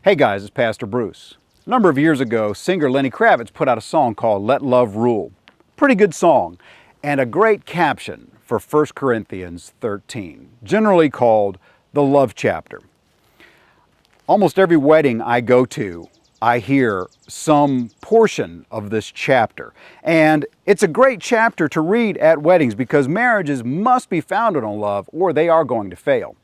Hey guys, it's Pastor Bruce. A number of years ago, singer Lenny Kravitz put out a song called Let Love Rule. Pretty good song, and a great caption for 1 Corinthians 13, generally called the love chapter. Almost every wedding I go to, I hear some portion of this chapter. And it's a great chapter to read at weddings because marriages must be founded on love or they are going to fail.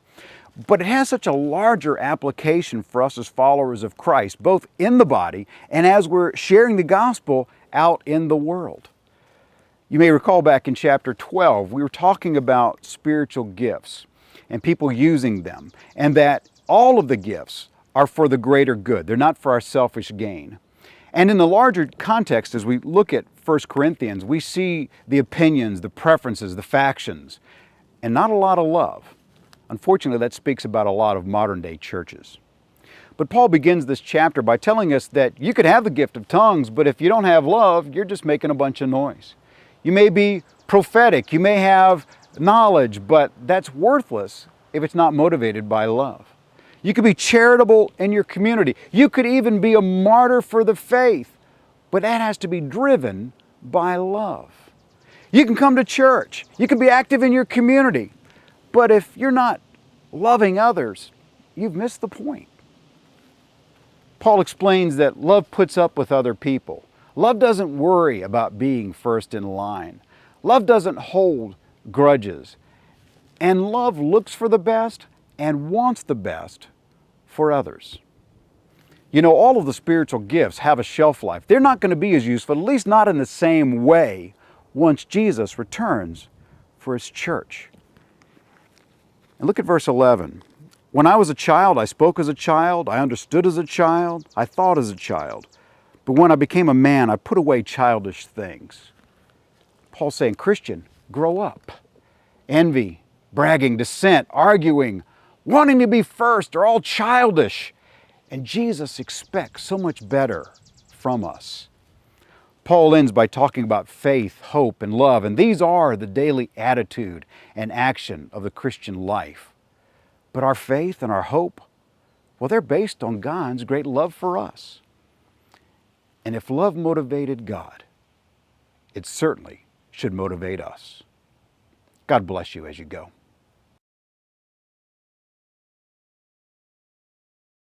But it has such a larger application for us as followers of Christ, both in the body and as we're sharing the gospel out in the world. You may recall back in chapter 12, we were talking about spiritual gifts and people using them, and that all of the gifts are for the greater good. They're not for our selfish gain. And in the larger context, as we look at 1 Corinthians, we see the opinions, the preferences, the factions, and not a lot of love. Unfortunately, that speaks about a lot of modern-day churches. But Paul begins this chapter by telling us that you could have the gift of tongues, but if you don't have love, you're just making a bunch of noise. You may be prophetic, you may have knowledge, but that's worthless if it's not motivated by love. You could be charitable in your community. You could even be a martyr for the faith, but that has to be driven by love. You can come to church. You can be active in your community, but if you're not loving others, you've missed the point. Paul explains that love puts up with other people. Love doesn't worry about being first in line. Love doesn't hold grudges. And love looks for the best and wants the best for others. You know, all of the spiritual gifts have a shelf life. They're not going to be as useful, at least not in the same way, once Jesus returns for His church. And look at verse 11. When I was a child, I spoke as a child, I understood as a child, I thought as a child. But when I became a man, I put away childish things. Paul's saying, Christian, grow up. Envy, bragging, dissent, arguing, wanting to be first are all childish. And Jesus expects so much better from us. Paul ends by talking about faith, hope, and love, and these are the daily attitude and action of the Christian life. But our faith and our hope, well, they're based on God's great love for us. And if love motivated God, it certainly should motivate us. God bless you as you go.